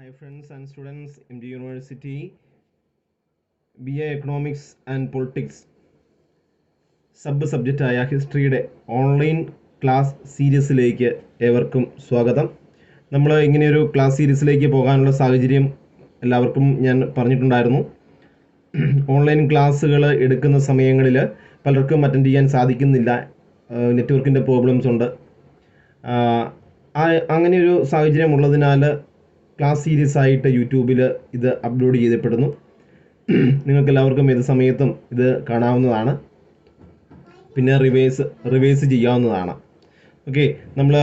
Hi friends and students, MD University BA Economics and Politics സബ്ജക്റ്റായ ഹിസ്റ്ററിയുടെ online class സീരീസിലേക്ക് ഏവർക്കും സ്വാഗതം. നമ്മൾ ഇങ്ങനെയൊരു ക്ലാസ് സീരീസിലേക്ക് പോകാനുള്ള സാഹചര്യം എല്ലാവർക്കും ഞാൻ പറഞ്ഞിട്ടുണ്ടായിരുന്നു. ഓൺലൈൻ ക്ലാസ്സുകൾ എടുക്കുന്ന സമയങ്ങളിൽ പലർക്കും അറ്റൻഡ് ചെയ്യാൻ സാധിക്കുന്നില്ല, നെറ്റ്വർക്കിൻ്റെ പ്രോബ്ലംസ് ഉണ്ട്. അങ്ങനെയൊരു സാഹചര്യം ഉള്ളതിനാൽ ക്ലാസ് സീരീസ് ആയിട്ട് യൂട്യൂബിൽ ഇത് അപ്ലോഡ് ചെയ്യപ്പെടുന്നു. നിങ്ങൾക്കെല്ലാവർക്കും ഏത് സമയത്തും ഇത് കാണാവുന്നതാണ്, പിന്നെ റിവൈസ് ചെയ്യാവുന്നതാണ്. ഓക്കെ, നമ്മൾ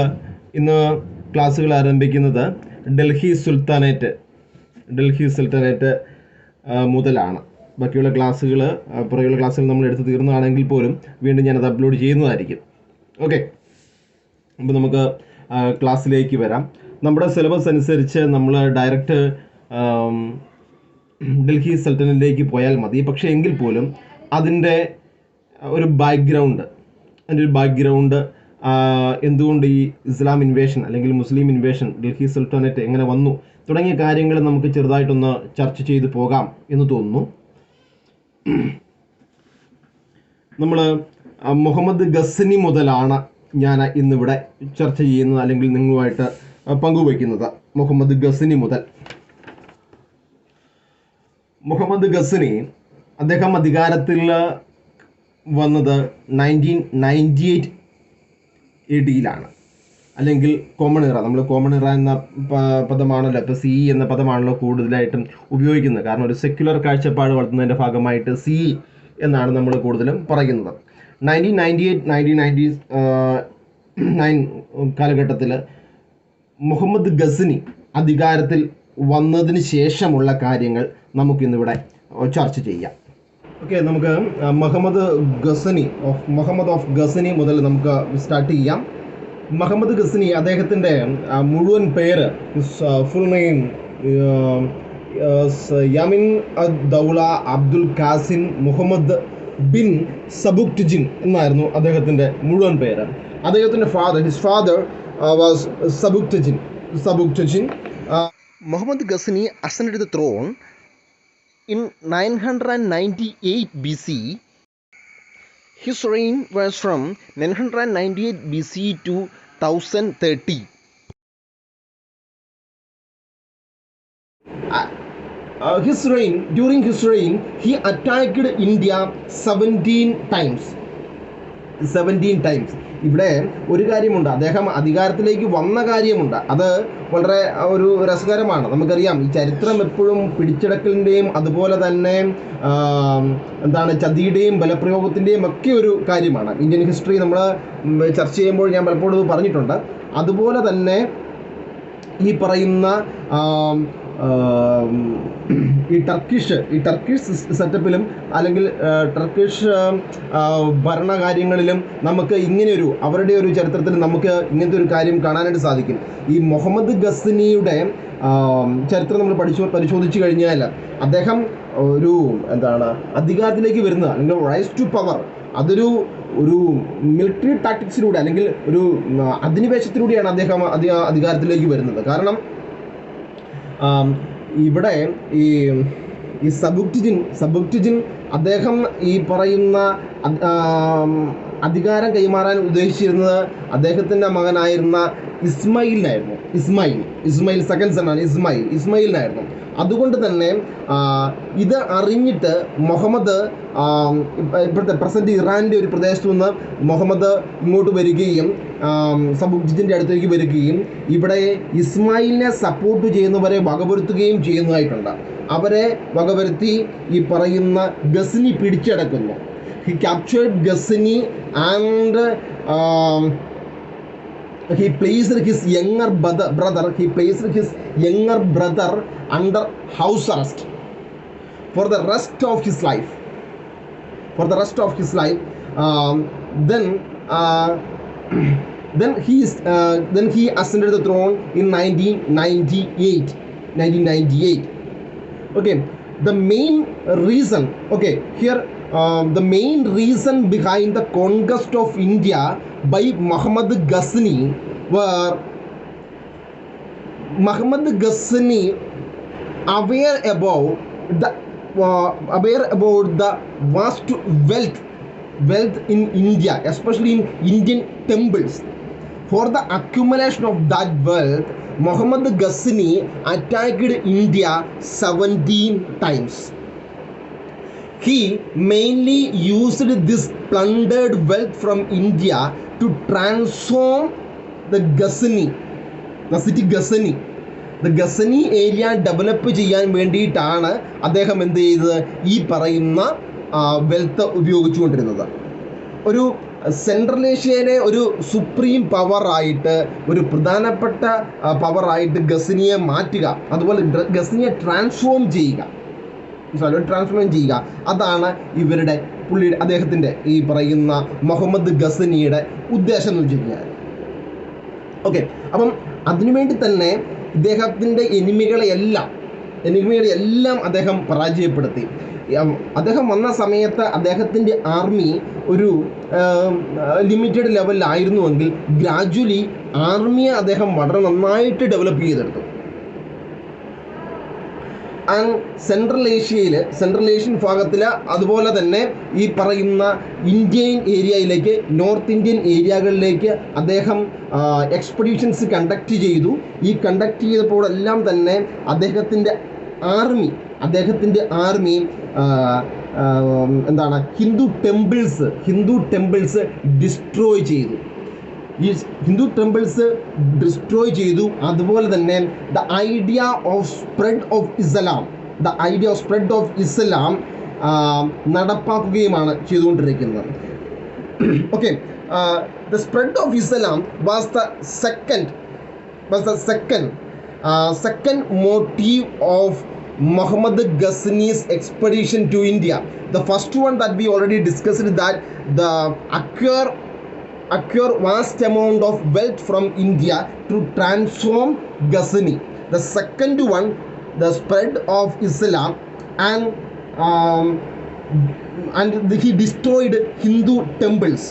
ഇന്ന് ക്ലാസ്സുകൾ ആരംഭിക്കുന്നത് ഡൽഹി സുൽത്താനേറ്റ് മുതലാണ്. ബാക്കിയുള്ള ക്ലാസ്സുകൾ പുറകുള്ള ക്ലാസ്സുകൾ നമ്മൾ എടുത്ത് തീർന്നതാണെങ്കിൽ പോലും വീണ്ടും ഞാനത് അപ്ലോഡ് ചെയ്യുന്നതായിരിക്കും. ഓക്കെ, അപ്പോൾ നമുക്ക് ക്ലാസ്സിലേക്ക് വരാം. നമ്മുടെ സിലബസ് അനുസരിച്ച് നമ്മൾ ഡയറക്റ്റ് ഡൽഹി സൽത്തനറ്റിലേക്ക് പോയാൽ മതി. പക്ഷേ എങ്കിൽ പോലും അതിൻ്റെ ഒരു ബാക്ക്ഗ്രൗണ്ട് എന്തുകൊണ്ട് ഈ ഇസ്ലാം ഇൻവേഷൻ അല്ലെങ്കിൽ മുസ്ലിം ഇൻവേഷൻ ഡൽഹി സുൽത്താനറ്റ് എങ്ങനെ വന്നു തുടങ്ങിയ കാര്യങ്ങൾ നമുക്ക് ചെറുതായിട്ടൊന്ന് ചർച്ച ചെയ്ത് പോകാം എന്ന് തോന്നുന്നു. നമ്മൾ മുഹമ്മദ് ഗസ്നി മുതലാണ് ഞാൻ ഇന്നിവിടെ ചർച്ച ചെയ്യുന്നത് അല്ലെങ്കിൽ നിങ്ങളുമായിട്ട് പങ്കുവയ്ക്കുന്നത്. മുഹമ്മദ് ഗസ്നി അദ്ദേഹം അധികാരത്തിൽ വന്നത് 1998 AD അല്ലെങ്കിൽ കോമൺ ഇറ. നമ്മൾ കോമൺ ഇറ എന്ന പദമാണല്ലോ, ഇപ്പോൾ CE എന്ന പദമാണല്ലോ കൂടുതലായിട്ടും ഉപയോഗിക്കുന്നത്. കാരണം ഒരു സെക്യുലർ കാഴ്ചപ്പാട് വളർത്തുന്നതിൻ്റെ ഭാഗമായിട്ട് CE എന്നാണ് നമ്മൾ കൂടുതലും പറയുന്നത്. 1999 കാലഘട്ടത്തിൽ മുഹമ്മദ് ഗസ്നി അധികാരത്തിൽ വന്നതിന് ശേഷമുള്ള കാര്യങ്ങൾ നമുക്കിന്നിവിടെ ചർച്ച ചെയ്യാം. ഓക്കെ, നമുക്ക് മുഹമ്മദ് ഓഫ് ഗസ്നി മുതൽ നമുക്ക് സ്റ്റാർട്ട് ചെയ്യാം. മുഹമ്മദ് ഗസ്നി, അദ്ദേഹത്തിൻ്റെ മുഴുവൻ പേര്, ഫുൾ നെയിം യമീൻ ദൗള അബ്ദുൽ ഖാസിം മുഹമ്മദ് ബിൻ സബുക്ട്ജിൻ എന്നായിരുന്നു അദ്ദേഹത്തിൻ്റെ മുഴുവൻ പേര്. അദ്ദേഹത്തിൻ്റെ his father was Sabuktigin. Muhammad Ghazni ascended the throne in 998 BC. His reign was from 998 BC to 1030. During his reign, he attacked India 17 times. ഇവിടെ ഒരു കാര്യമുണ്ട്, അദ്ദേഹം അധികാരത്തിലേക്ക് വന്ന കാര്യമുണ്ട്. അത് വളരെ ഒരു രസകരമാണ്. നമുക്കറിയാം, ഈ ചരിത്രം എപ്പോഴും പിടിച്ചെടുക്കലിൻ്റെയും അതുപോലെ തന്നെ ചതിയുടെയും ബലപ്രയോഗത്തിൻ്റെയും ഒക്കെ ഒരു കാര്യമാണ്. ഇന്ത്യൻ ഹിസ്റ്ററി നമ്മൾ ചർച്ച ചെയ്യുമ്പോൾ ഞാൻ പലപ്പോഴും പറഞ്ഞിട്ടുണ്ട്. അതുപോലെ തന്നെ ഈ പറയുന്ന ഈ ടർക്കിഷ് സെറ്റപ്പിലും അല്ലെങ്കിൽ ടർക്കിഷ് ഭരണകാര്യങ്ങളിലും നമുക്ക് ഇങ്ങനെയൊരു അവരുടെ ഒരു ചരിത്രത്തിൽ നമുക്ക് ഇങ്ങനത്തെ ഒരു കാര്യം കാണാനായിട്ട് സാധിക്കും. ഈ മുഹമ്മദ് ഗസ്നിയുടെ ചരിത്രം നമ്മൾ പരിശോധിച്ചു കഴിഞ്ഞാൽ അദ്ദേഹം ഒരു അധികാരത്തിലേക്ക് വരുന്നത് അല്ലെങ്കിൽ റൈസ് ടു പവർ, അതൊരു മിലിറ്ററി ടാക്ടിക്സിലൂടെ അല്ലെങ്കിൽ ഒരു അധിനിവേശത്തിലൂടെയാണ് അദ്ദേഹം അധികാരത്തിലേക്ക് വരുന്നത്. കാരണം ഇവിടെ ഈ സബുക്ട്ജിൻ അദ്ദേഹം ഈ പറയുന്ന അധികാരം കൈമാറാൻ ഉദ്ദേശിച്ചിരുന്നത് അദ്ദേഹത്തിൻ്റെ മകനായിരുന്ന ഇസ്മായിൽ സെക്കൻഡ് സണ്ണാണ് ഇസ്മായിലിനായിരുന്നു. അതുകൊണ്ട് തന്നെ ഇത് അറിഞ്ഞിട്ട് മുഹമ്മദ് ഇപ്പോഴത്തെ പ്രസൻറ്റ് ഇറാൻ്റെ ഒരു പ്രദേശത്തു നിന്ന് മുഹമ്മദ് ഇങ്ങോട്ട് വരികയും സബുക്ട്ജിൻ്റെ അടുത്തേക്ക് വരികയും ഇവിടെ ഇസ്മായിലിനെ സപ്പോർട്ട് ചെയ്യുന്നവരെ വകവരുത്തുകയും ചെയ്യുന്നതായിട്ടുണ്ട്. അവരെ വകവരുത്തി ഈ പറയുന്ന ഗസ്നി പിടിച്ചടക്കുന്നു. He captured Ghazni and he placed his younger brother under house arrest for the rest of his life. Then he ascended the throne in 1998. Okay, the main reason behind the conquest of India by Muhammad Ghazni were Muhammad Ghazni aware about the vast wealth in India, especially in Indian temples. For the accumulation of that wealth, Muhammad Ghazni attacked India 17 times. He mainly used this plundered wealth from India to transform the city Ghazni. The Ghazni area develop ചെയ്യാൻ വേണ്ടിയിട്ടാണ് അദ്ദേഹം എന്ത് ചെയ്തത്, ഈ പറയുന്ന wealth ഉപയോഗിച്ചുകൊണ്ടിരുന്നത്. ഒരു central ഏഷ്യയിലെ ഒരു സുപ്രീം പവറായിട്ട്, ഒരു പ്രധാനപ്പെട്ട പവറായിട്ട് ഗസനിയെ മാറ്റുക, അതുപോലെ ഗസനിയെ ട്രാൻസ്ഫോം ചെയ്യുക, അതാണ് ഇവരുടെ അദ്ദേഹത്തിൻ്റെ ഈ പറയുന്ന മുഹമ്മദ് ഗസനിയുടെ ഉദ്ദേശം എന്ന് വെച്ച് കഴിഞ്ഞാൽ. ഓക്കെ, അപ്പം അതിനുവേണ്ടി തന്നെ ഇദ്ദേഹത്തിൻ്റെ എനിമികളെയെല്ലാം അദ്ദേഹം പരാജയപ്പെടുത്തി. അദ്ദേഹം വന്ന സമയത്ത് അദ്ദേഹത്തിൻ്റെ ആർമി ഒരു ലിമിറ്റഡ് ലെവലിലായിരുന്നുവെങ്കിൽ ഗ്രാജുവലി ആർമിയെ അദ്ദേഹം വളരെ നന്നായിട്ട് ഡെവലപ്പ് ചെയ്തെടുത്തു. ആൻഡ് സെൻട്രൽ ഏഷ്യൻ ഭാഗത്തിൽ, അതുപോലെ തന്നെ ഈ പറയുന്ന ഇന്ത്യൻ ഏരിയയിലേക്ക്, നോർത്ത് ഇന്ത്യൻ ഏരിയകളിലേക്ക് അദ്ദേഹം എക്സ്പെഡീഷൻസ് കണ്ടക്ട് ചെയ്തു. ഈ കണ്ടക്ട് ചെയ്തപ്പോഴെല്ലാം തന്നെ അദ്ദേഹത്തിൻ്റെ ആർമി എന്താണ്, ഹിന്ദു ടെമ്പിൾസ് ഡിസ്ട്രോയ് ചെയ്തു. ഈ ഹിന്ദു ടെമ്പിൾസ് ഡിസ്ട്രോയ് ചെയ്തു. അതുപോലെ തന്നെ the idea of spread of Islam നടപ്പാക്കുകയുമാണ് ചെയ്തുകൊണ്ടിരിക്കുന്നത്. Okay, the spread of Islam was the second motive of Muhammad Ghazni's expedition to India. The first one that we already discussed, that the acquire vast amount of wealth from India to transform Ghazni. The second one, the spread of Islam, and he destroyed Hindu temples,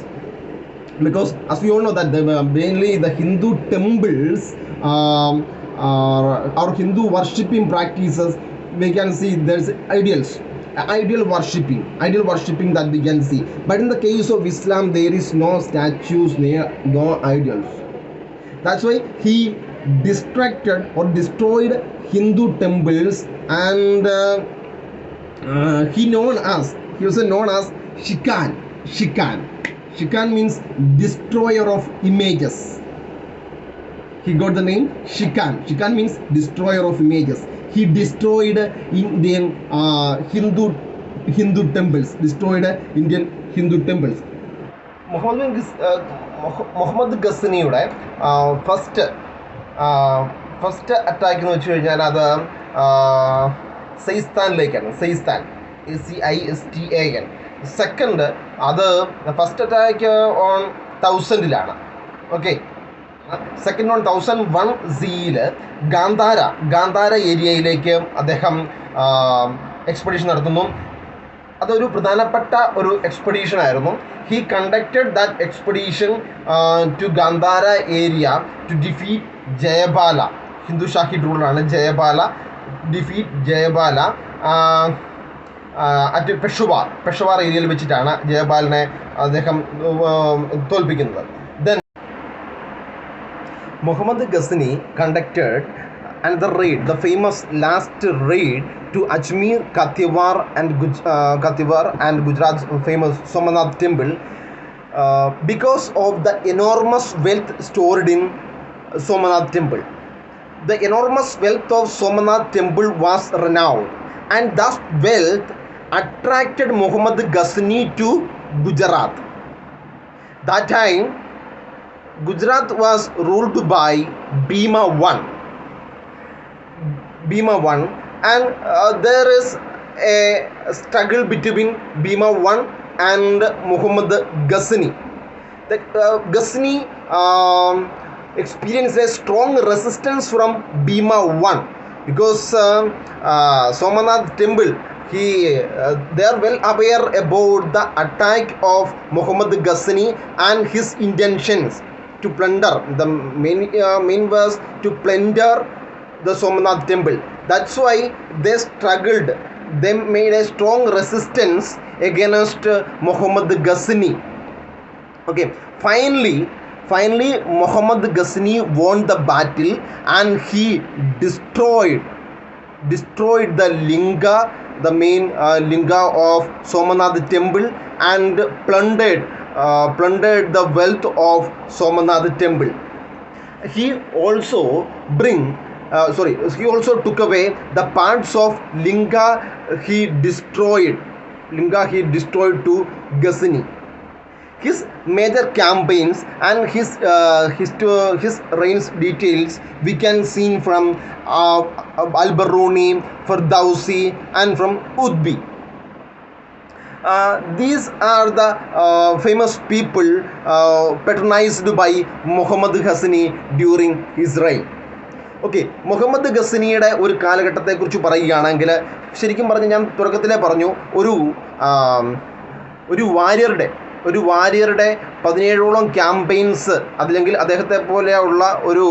because as we all know that mainly the Hindu temples or Hindu worshipping practices, we can see there's ideal worshipping that we can see. But in the case of Islam, there is no statues, no idols. That's why he destroyed Hindu temples, and he was known as Shikan means destroyer of images. He got the name Shikan. Shikan means destroyer of images. He destroyed Indian Hindu temples. Muhammad ഗസ്നിയുടെ first attack എന്ന് വെച്ച് കഴിഞ്ഞാൽ അത് സെയ്സ്താനിലേക്കാണ്. SEISTAN. Second, അത് first attack on 1000-ലാണ്. Okay, second on 1001 Gandhara ഏരിയയിലേക്ക് അദ്ദേഹം എക്സ്പെഡീഷൻ നടത്തുന്നു. അതൊരു പ്രധാനപ്പെട്ട ഒരു എക്സ്പെഡീഷൻ ആയിരുന്നു. He conducted that expedition to Gandhara area to defeat Jayapala. Hindu Shahi റൂളറാണ് ജയബാല. അറ്റ് പെഷവാർ ഏരിയയിൽ വെച്ചിട്ടാണ് ജയബാലിനെ അദ്ദേഹം തോൽപ്പിക്കുന്നത്. Then Muhammad Ghazni conducted another raid, the famous last raid to Ajmer, Kathiawar and Gujarat's famous Somnath temple, because of the enormous wealth stored in Somnath temple. The enormous wealth of Somnath temple was renowned, and that wealth attracted Muhammad Ghazni to Gujarat. That time Gujarat was ruled by Bhima I, and there is a struggle between Bhima I and Muhammad Ghazni. The Ghazni experienced a strong resistance from Bhima I, because Somnath temple, they are well aware about the attack of Muhammad Ghazni and his intentions to plunder. The main was to plunder the Somnath temple. That's why they struggled. They made a strong resistance against Muhammad Ghazni. Okay, finally Muhammad Ghazni won the battle, and he destroyed the linga, the main linga of Somnath temple, and plundered the wealth of Somnath temple. He also he also took away the parts of linga he destroyed to Ghazni. His major campaigns and his reigns details we can see from Al-Biruni, Ferdowsi, and from Utbi. These are the famous people patronized by Muhammad Ghazni during his reign. Okay, Muhammad ഗസ്നിയുടെ ഒരു കാലഘട്ടത്തെക്കുറിച്ച് പറയുകയാണെങ്കിൽ, ശരിക്കും പറഞ്ഞ് ഞാൻ തുടക്കത്തിലേ പറഞ്ഞു, ഒരു വാരിയറുടെ 17ഓളം campaigns, അല്ലെങ്കിൽ അദ്ദേഹത്തെ പോലെയുള്ള ഒരു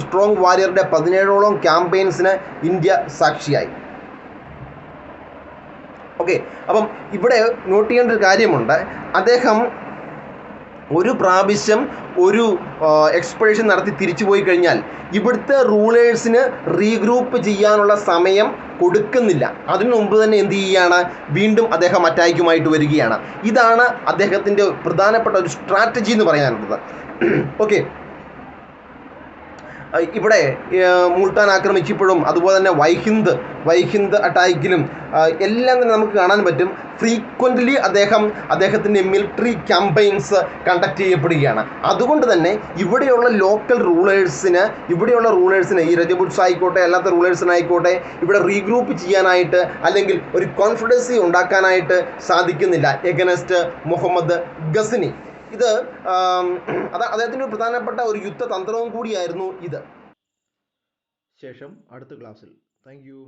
സ്ട്രോങ് വാരിയറുടെ 17ഓളം ക്യാമ്പയിൻസിന് ഇന്ത്യ സാക്ഷിയായി. ഓക്കെ, അപ്പം ഇവിടെ നോട്ട് ചെയ്യേണ്ട ഒരു കാര്യമുണ്ട്. അദ്ദേഹം ഒരു പ്രാവശ്യം ഒരു എക്സ്പെഡിഷൻ നടത്തി തിരിച്ചു പോയി കഴിഞ്ഞാൽ ഇവിടുത്തെ റൂളേഴ്സിന് റീഗ്രൂപ്പ് ചെയ്യാനുള്ള സമയം കൊടുക്കുന്നില്ല. അതിനു മുമ്പ് തന്നെ എന്ത് ചെയ്യുകയാണ്, വീണ്ടും അദ്ദേഹം അറ്റാക്കുമായിട്ട് വരികയാണ്. ഇതാണ് അദ്ദേഹത്തിൻ്റെ പ്രധാനപ്പെട്ട ഒരു സ്ട്രാറ്റജി എന്ന് പറയാനുള്ളത്. ഓക്കെ, ഇവിടെ മുൾട്ടാൻ ആക്രമിച്ചപ്പോഴും അതുപോലെ തന്നെ വൈഹിന്ദ് അറ്റാക്കിലും എല്ലാം തന്നെ നമുക്ക് കാണാൻ പറ്റും. ഫ്രീക്വൻ്റ്ലി അദ്ദേഹത്തിൻ്റെ മിലിറ്ററി ക്യാമ്പയിൻസ് കണ്ടക്ട് ചെയ്യപ്പെടുകയാണ്. അതുകൊണ്ട് തന്നെ ഇവിടെയുള്ള ലോക്കൽ റൂളേഴ്സിന് ഈ രജപുട്സ് ആയിക്കോട്ടെ, അല്ലാത്ത റൂളേഴ്സിനായിക്കോട്ടെ, ഇവിടെ റീഗ്രൂപ്പ് ചെയ്യാനായിട്ട് അല്ലെങ്കിൽ ഒരു കോൺഫിഡൻസി ഉണ്ടാക്കാനായിട്ട് സാധിക്കുന്നില്ല എഗനസ്റ്റ് മുഹമ്മദ് ഗസ്നി. ഇത് അദ്ദേഹത്തിൻ്റെ പ്രധാനപ്പെട്ട ഒരു യുദ്ധതന്ത്രവും കൂടിയായിരുന്നു ഇത്. ശേഷം അടുത്ത ക്ലാസ്സിൽ. Thank you.